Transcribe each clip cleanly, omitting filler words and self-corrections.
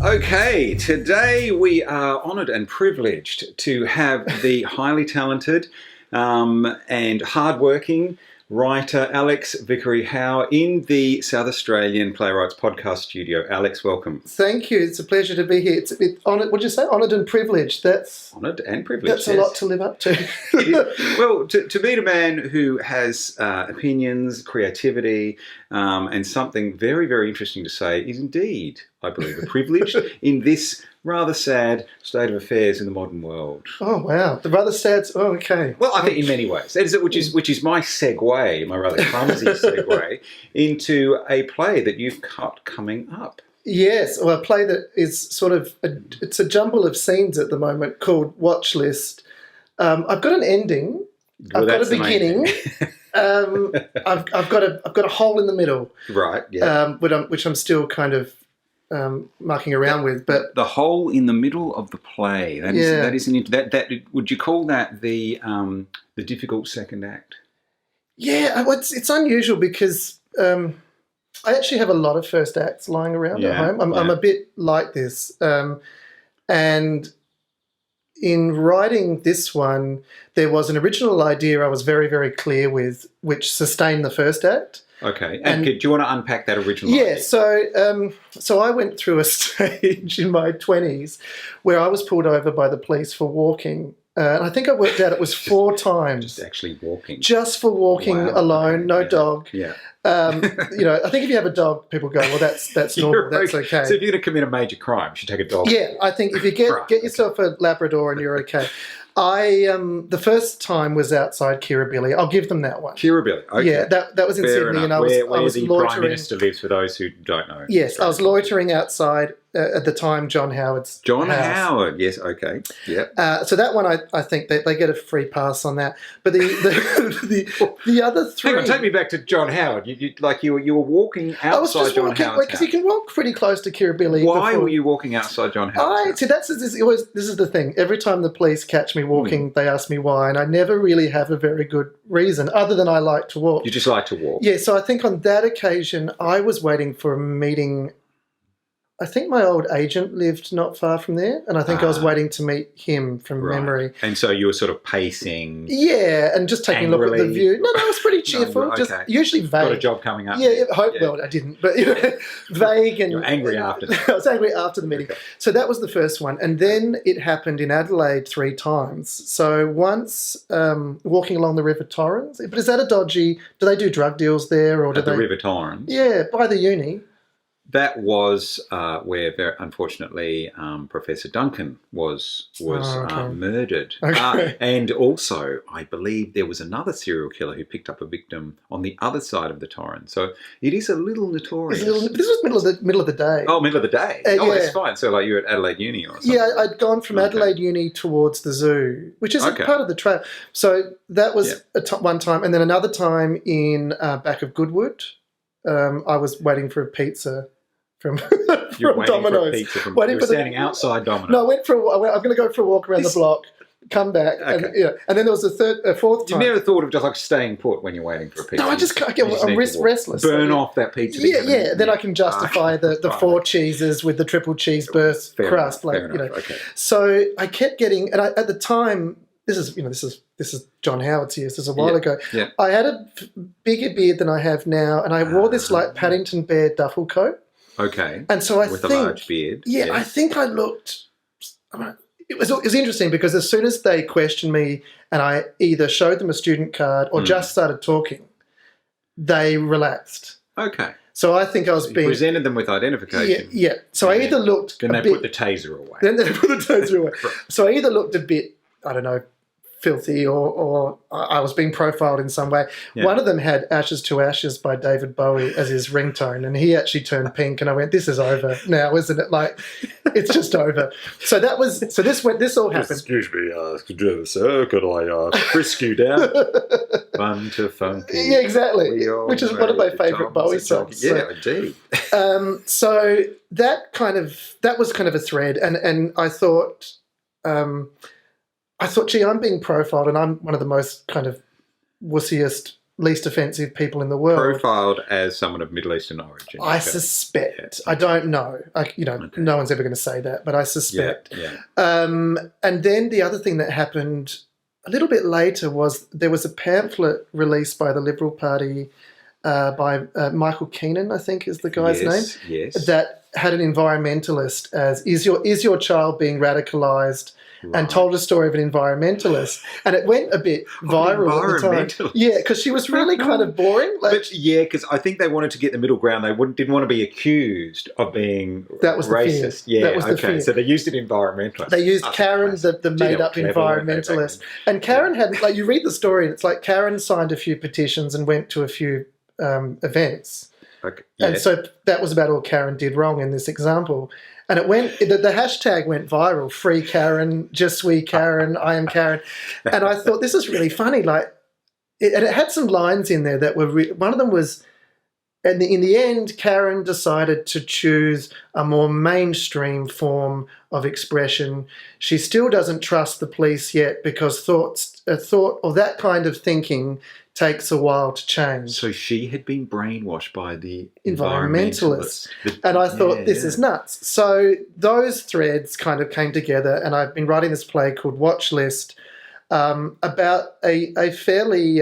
Okay, today we are honoured and privileged to have the highly talented and hardworking writer Alex Vickery-Howe in the South Australian Playwrights Podcast studio. Alex, welcome. Thank you. It's a pleasure to be here. It's honoured. Would you say honoured and privileged? That's honoured and privileged. That's a lot to live up to. Well, to meet a man who has opinions, creativity, and something very, very interesting to say is indeed, I believe, a privilege in this rather sad state of affairs in the modern world. Oh wow, the rather sad. Oh, okay. Well, I think in many ways, which is my segue, my rather clumsy segue into a play that you've got coming up. Yes, well, a play that is sort of it's a jumble of scenes at the moment called Watchlist. I've got an ending. Well, I've got a beginning. I've got a hole in the middle. Right. Yeah. Which I'm still kind of mucking around with, but the hole in the middle of the play. That would you call that the difficult second act? Yeah, it's unusual because I actually have a lot of first acts lying around at home. I'm a bit like this, and in writing this one, there was an original idea I was very, very clear with, which sustained the first act. Okay, and do you want to unpack that original idea? Yeah, so I went through a stage in my 20s where I was pulled over by the police for walking. And I think I worked out it was 4 times. Just actually walking. Just for walking alone, no dog. Yeah. I think if you have a dog, people go, well, that's normal, that's okay. So if you're going to commit a major crime, you should take a dog. Yeah, I think if you get yourself a Labrador and you're okay. The first time was outside Kirribilli. I'll give them that one. Kirribilli, okay. Yeah, that was in Sydney, enough. and I was the loitering. Prime Minister lives, for those who don't know. Yes, I was loitering outside at the time John Howard's house. Howard, yes, okay, yeah. So that one, I think they get a free pass on that. But the other 3. Hang on, take me back to John Howard. You were walking outside John Howard's house. Because you can walk pretty close to Kirribilli. Why were you walking outside John Howard's house? See, this is the thing. Every time the police catch me walking, they ask me why, and I never really have a very good reason other than I like to walk. You just like to walk? Yeah, so I think on that occasion I was waiting for a meeting. I think my old agent lived not far from there, and I think I was waiting to meet him from memory. And so you were sort of pacing. Yeah, and just taking a look at the view. No, it was pretty cheerful. Okay. Just usually vague. Got a job coming up. Yeah, well, I didn't, but vague. And you were angry after that. I was angry after the meeting. Okay. So that was the first one, and then it happened in Adelaide 3 times. So once walking along the River Torrens, but is that a dodgy? Do they do drug deals there, or do they? The River Torrens? Yeah, by the uni. That was where, unfortunately, Professor Duncan was murdered. Okay. And also, I believe there was another serial killer who picked up a victim on the other side of the Torrens. So it is a little notorious. This was middle of the day. Oh, middle of the day. That's fine. So like you were at Adelaide Uni or something. Yeah, I'd gone from Adelaide Uni towards the zoo, which is part of the trail. So that was one time. And then another time in back of Goodwood, I was waiting for a pizza from Domino's. You were standing outside Domino's. No, I went for a walk. I'm going to go for a walk around the block, come back, and then there was a fourth time. You never thought of just like staying put when you're waiting for a pizza? No, I'm restless. Burn off that pizza. Yeah. Then I can justify the 4 cheeses with the triple cheese burst crust. Okay. So I kept getting, and at the time, this is John Howard's years. This is a while ago. Yeah. I had a bigger beard than I have now, and I wore this like Paddington Bear duffel coat. Okay. And so with a large beard. Yeah, I think I looked. It was interesting because as soon as they questioned me and I either showed them a student card or just started talking, they relaxed. Okay. So I think I was being presented them with identification. Yeah. So I either looked. Then they put the taser away. Then they put the taser away. So I either looked a bit, I don't know, filthy or I was being profiled in some way. Yeah. One of them had Ashes to Ashes by David Bowie as his ringtone, and he actually turned pink, and I went, this is over now, isn't it? Like, it's just over. So this all happened. Excuse me, sir, could I frisk you down? Fun to funky. Yeah, exactly. Which is one of my favourite Bowie songs. Yeah, indeed. So that was kind of a thread, and I thought, gee, I'm being profiled and I'm one of the most kind of wussiest least offensive people in the world. Profiled as someone of Middle Eastern origin. I suspect. Yeah. I don't know. No one's ever going to say that, but I suspect. Yeah. And then the other thing that happened a little bit later was there was a pamphlet released by the Liberal Party by Michael Keenan, I think is the guy's name. Yes. That had an environmentalist as is your child being radicalised, and told a story of an environmentalist, and it went a bit viral at the time. Yeah, because she was really kind of boring. Because I think they wanted to get the middle ground. They didn't want to be accused of being racist. The fear. That was the fear. So they used an environmentalist. They used Karen, the made-up environmentalist, and Karen had you read the story, and it's like Karen signed a few petitions and went to a few events. Okay. Yes. And so that was about all Karen did wrong in this example. And the hashtag went viral, free Karen, je suis Karen, I am Karen. And I thought, this is really funny. And it had some lines in there that were, one of them was, and in the end, Karen decided to choose a more mainstream form of expression. She still doesn't trust the police yet because thought or that kind of thinking takes a while to change. So she had been brainwashed by the environmentalists. And I thought, this is nuts. So those threads kind of came together, and I've been writing this play called Watchlist about a fairly,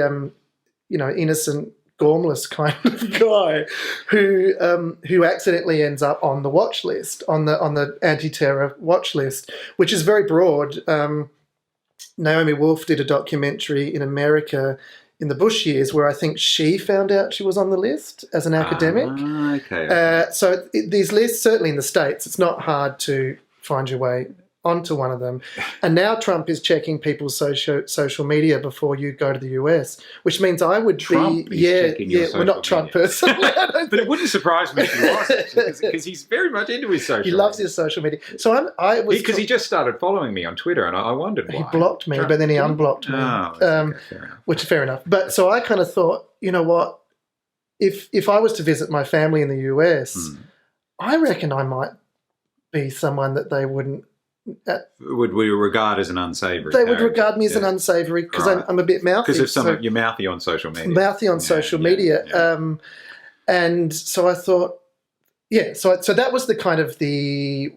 innocent, gormless kind of guy who accidentally ends up on the watch list, on the anti-terror watch list, which is very broad. Naomi Wolf did a documentary in America in the Bush years where I think she found out she was on the list as an academic. Okay. So these lists, certainly in the States, it's not hard to find your way onto one of them. And now Trump is checking people's social media before you go to the US, which means I would Trump we're not Trump personally. But it wouldn't surprise me if he was, because he's very much into his social media. He loves his social media. So because he just started following me on Twitter, and I wondered why. He blocked me, but then he unblocked me. Fair enough. Which is fair enough. But so I kind of thought, you know what, if I was to visit my family in the US, I reckon I might be someone that they wouldn't would we regard as an unsavoury? They would regard me as an unsavoury because I'm a bit mouthy. Because of you're mouthy on social media. Mouthy on social media. And so I thought, so that was the kind of the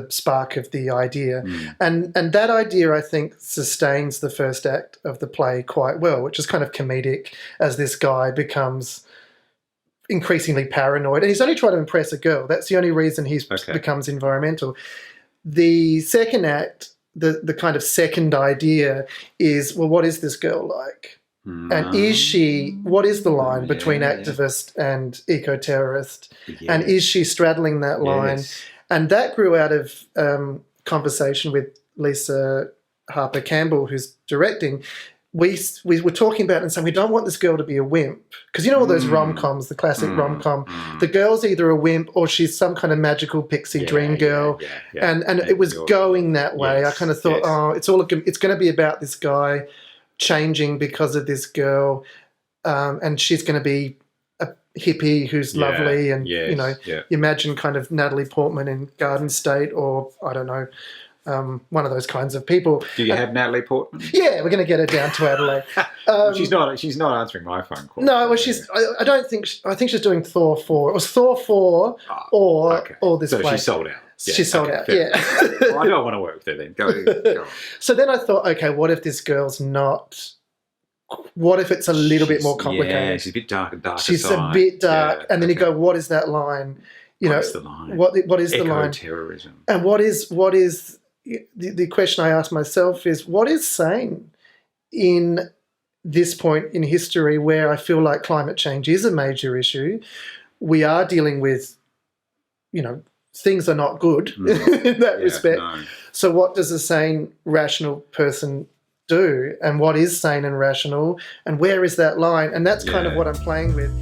spark of the idea. And that idea, I think, sustains the first act of the play quite well, which is kind of comedic as this guy becomes increasingly paranoid, and he's only trying to impress a girl. That's the only reason he becomes environmental. The second act, the kind of second idea is, well, what is this girl like? And what is the line between activist and eco-terrorist? And is she straddling that line? And that grew out of conversation with Lisa Harper Campbell, who's directing. We were talking about it and saying we don't want this girl to be a wimp, because all those rom-coms, the classic rom-com, the girl's either a wimp or she's some kind of magical pixie dream girl, and it was going that way. I kind of thought, it's going to be about this guy changing because of this girl, and she's going to be a hippie who's lovely, and you imagine kind of Natalie Portman in Garden State, or I don't know. One of those kinds of people. Do you have Natalie Portman? Yeah, we're going to get her down to Adelaide. She's not answering my phone call. No, well, I don't think. I think she's doing Thor 4. It was Thor 4 or this. So play. she's sold out. Yeah, she's sold out. Yeah. Well, I don't want to work with her then. Go on. So then I thought, okay, what if this girl's not? What if it's a little bit more complicated? Yeah, she's a bit dark. She's a bit dark, and then you go, what is that line? What's the line? What is the line? Eco-terrorism. And what is the question I ask myself is, what is sane in this point in history where I feel like climate change is a major issue? We are dealing with, things are not good in that respect. No. So what does a sane, rational person do? And what is sane and rational? And where is that line? And that's kind of what I'm playing with.